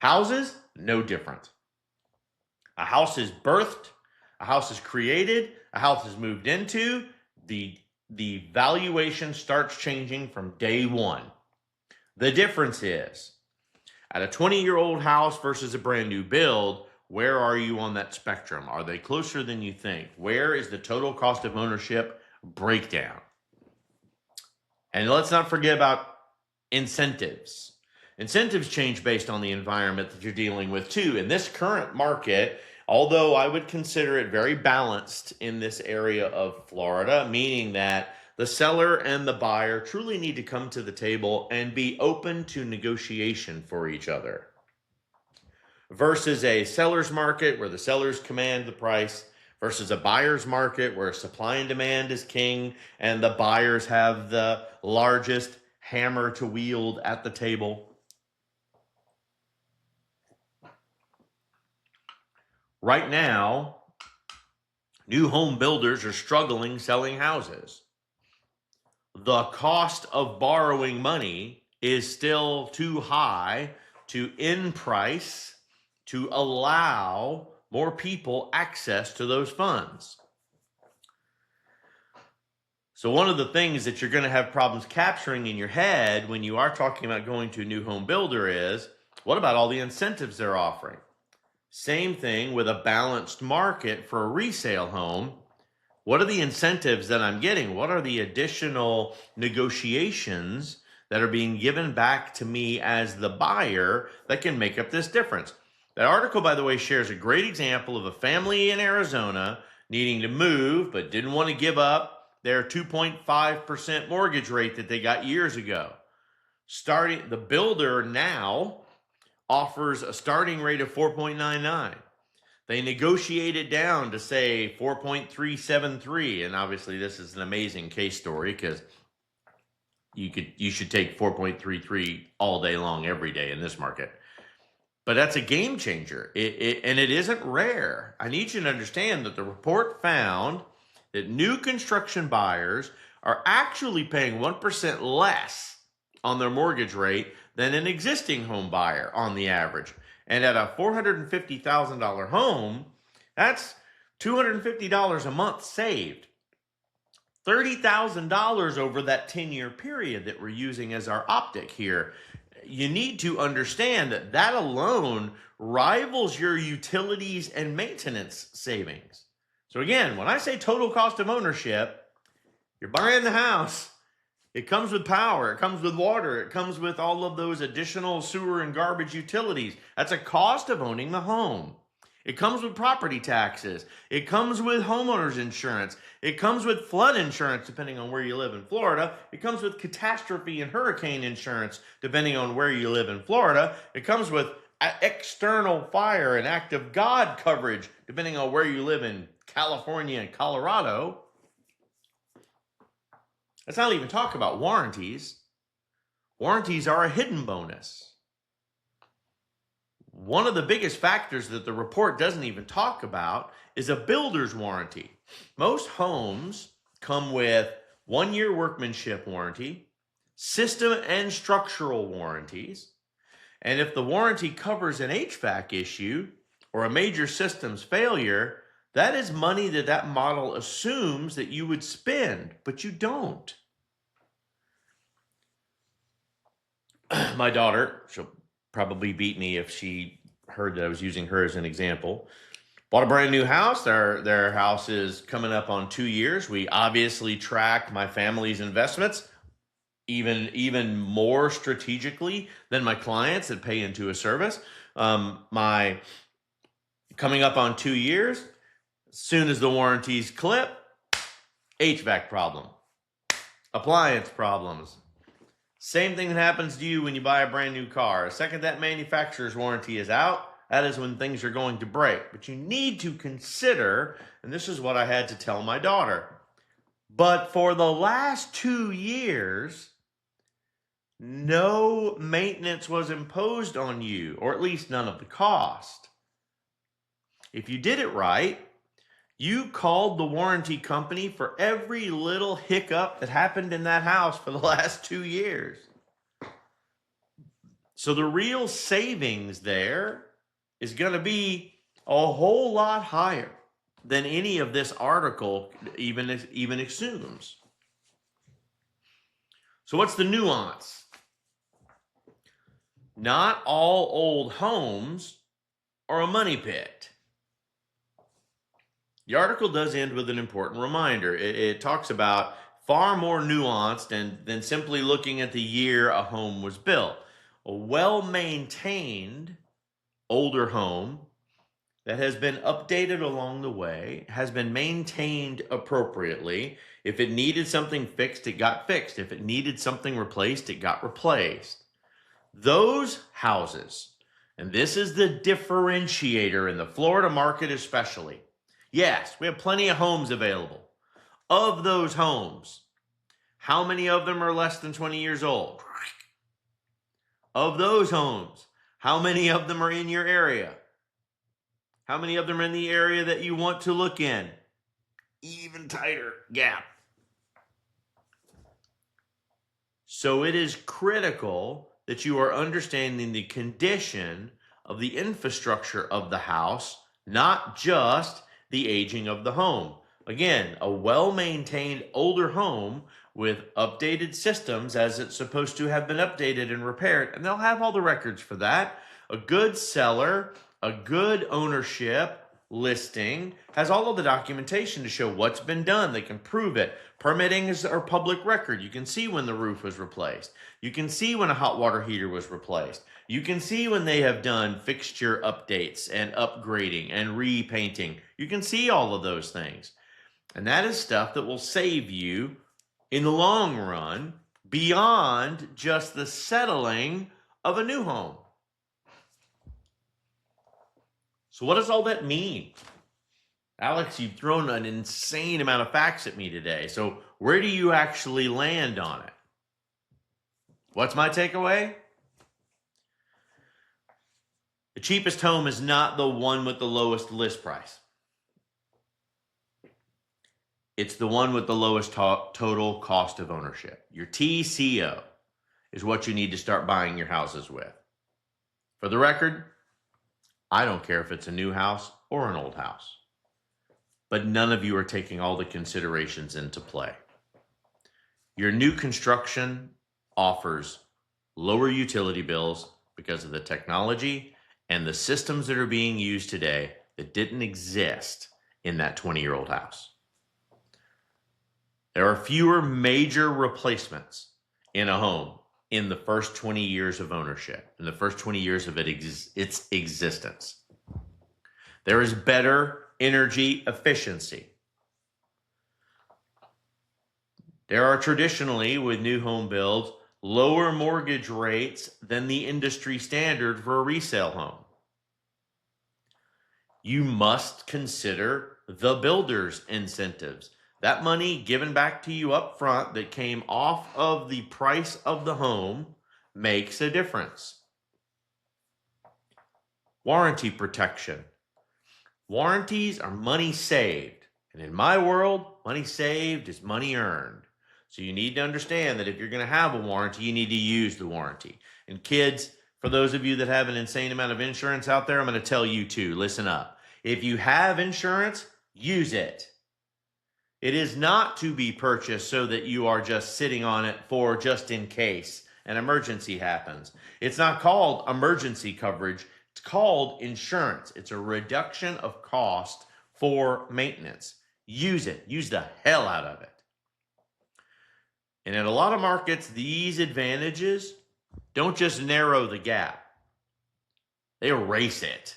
Houses, no different. A house is birthed, a house is created, a house is moved into, the valuation starts changing from day one. The difference is, at a 20-year-old house versus a brand new build, where are you on that spectrum? Are they closer than you think? Where is the total cost of ownership breakdown? And let's not forget about incentives. Incentives change based on the environment that you're dealing with too. In this current market, although I would consider it very balanced in this area of Florida, meaning that the seller and the buyer truly need to come to the table and be open to negotiation for each other, versus a seller's market where the sellers command the price, versus a buyer's market where supply and demand is king and the buyers have the largest hammer to wield at the table. Right now, new home builders are struggling selling houses. The cost of borrowing money is still too high to in price to allow more people access to those funds. So one of the things that you're going to have problems capturing in your head when you are talking about going to a new home builder is, what about all the incentives they're offering? Same thing with a balanced market for a resale home. What are the incentives that I'm getting? What are the additional negotiations that are being given back to me as the buyer that can make up this difference? That article, by the way, shares a great example of a family in Arizona needing to move but didn't want to give up their 2.5% mortgage rate that they got years ago. The builder now offers a starting rate of 4.99. They negotiate it down to say 4.373, and obviously this is an amazing case story because you should take 4.33 all day long every day in this market. But that's a game changer, and it isn't rare. I need you to understand that the report found that new construction buyers are actually paying 1% less on their mortgage rate than an existing home buyer on the average. And at a $450,000 home, that's $250 a month saved. $30,000 over that 10-year period that we're using as our optic here. You need to understand that that alone rivals your utilities and maintenance savings. So again, when I say total cost of ownership, you're buying the house. It comes with power, it comes with water, it comes with all of those additional sewer and garbage utilities. That's a cost of owning the home. It comes with property taxes. It comes with homeowner's insurance. It comes with flood insurance, depending on where you live in Florida. It comes with catastrophe and hurricane insurance, depending on where you live in Florida. It comes with external fire and act of God coverage, depending on where you live in California and Colorado. Let's not even talk about warranties. Warranties are a hidden bonus. One of the biggest factors that the report doesn't even talk about is a builder's warranty. Most homes come with 1-year workmanship warranty, system and structural warranties, and if the warranty covers an HVAC issue or a major systems failure, that is money that model assumes that you would spend, but you don't. My daughter, she'll probably beat me if she heard that I was using her as an example, bought a brand new house. Their house is coming up on 2 years. We obviously track my family's investments even more strategically than my clients that pay into a service. My coming up on 2 years, as soon as the warranties clip, HVAC problem, appliance problems. Same thing that happens to you when you buy a brand new car. The second that manufacturer's warranty is out, that is when things are going to break. But you need to consider, and this is what I had to tell my daughter, but for the last 2 years, no maintenance was imposed on you, or at least none of the cost. If you did it right, you called the warranty company for every little hiccup that happened in that house for the last 2 years. So the real savings there is going to be a whole lot higher than any of this article even assumes. So what's the nuance? Not all old homes are a money pit. The article does end with an important reminder. It talks about far more nuanced than simply looking at the year a home was built. A well-maintained older home that has been updated along the way, has been maintained appropriately. If it needed something fixed, it got fixed. If it needed something replaced, it got replaced. Those houses, and this is the differentiator in the Florida market especially. Yes, we have plenty of homes available. Of those homes, how many of them are less than 20 years old? Of those homes, how many of them are in your area? How many of them are in the area that you want to look in? Even tighter gap. So it is critical that you are understanding the condition of the infrastructure of the house, not just the aging of the home. Again, a well-maintained older home with updated systems as it's supposed to have been updated and repaired, and they'll have all the records for that. A good seller, a good ownership listing has all of the documentation to show what's been done. They can prove it. Permitting is our public record. You can see when the roof was replaced. You can see when a hot water heater was replaced. You can see when they have done fixture updates and upgrading and repainting. You can see all of those things. And that is stuff that will save you in the long run beyond just the settling of a new home. So what does all that mean? Alex, you've thrown an insane amount of facts at me today. So where do you actually land on it? What's my takeaway? The cheapest home is not the one with the lowest list price. It's the one with the lowest total cost of ownership. Your TCO is what you need to start buying your houses with. For the record, I don't care if it's a new house or an old house, but none of you are taking all the considerations into play. Your new construction offers lower utility bills because of the technology and the systems that are being used today that didn't exist in that 20-year-old house. There are fewer major replacements in a home in the first 20 years of ownership, in the first 20 years of its existence. There is better energy efficiency. There are traditionally, with new home builds, lower mortgage rates than the industry standard for a resale home. You must consider the builder's incentives. That money given back to you up front that came off of the price of the home makes a difference. Warranty protection. Warranties are money saved. And in my world, money saved is money earned. So you need to understand that if you're going to have a warranty, you need to use the warranty. And kids, for those of you that have an insane amount of insurance out there, I'm going to tell you too, listen up. If you have insurance, use it. It is not to be purchased so that you are just sitting on it for just in case an emergency happens. It's not called emergency coverage. It's called insurance. It's a reduction of cost for maintenance. Use it. Use the hell out of it. And in a lot of markets, these advantages don't just narrow the gap. They erase it.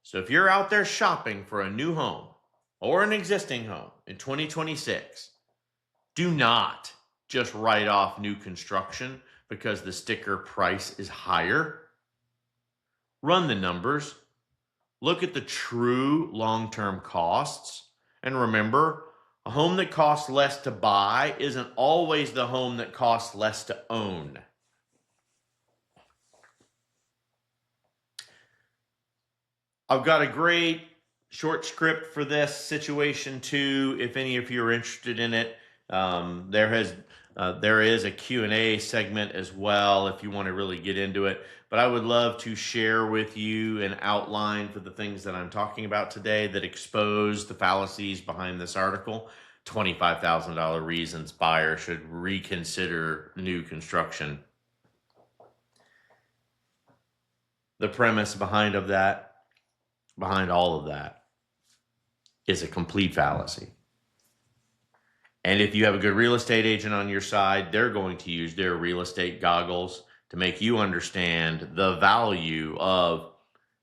So if you're out there shopping for a new home or an existing home in 2026, do not just write off new construction because the sticker price is higher. Run the numbers. Look at the true long-term costs. And remember, a home that costs less to buy isn't always the home that costs less to own. I've got a great short script for this situation too, if any of you are interested in it. There has There is a Q&A segment as well if you want to really get into it. But I would love to share with you an outline for the things that I'm talking about today that expose the fallacies behind this article. $25,000 reasons buyers should reconsider new construction. The premise behind all of that, is a complete fallacy. And if you have a good real estate agent on your side, they're going to use their real estate goggles to make you understand the value of,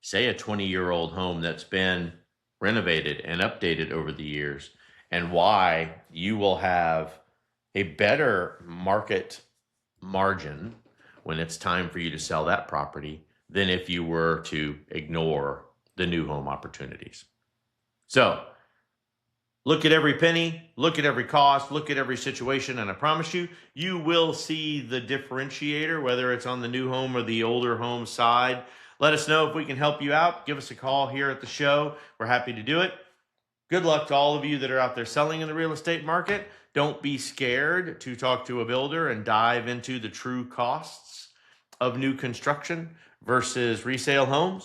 say, a 20-year-old home that's been renovated and updated over the years, and why you will have a better market margin when it's time for you to sell that property than if you were to ignore the new home opportunities. So look at every penny, look at every cost, look at every situation, and I promise you, you will see the differentiator, whether it's on the new home or the older home side. Let us know if we can help you out. Give us a call here at the show. We're happy to do it. Good luck to all of you that are out there selling in the real estate market. Don't be scared to talk to a builder and dive into the true costs of new construction versus resale homes.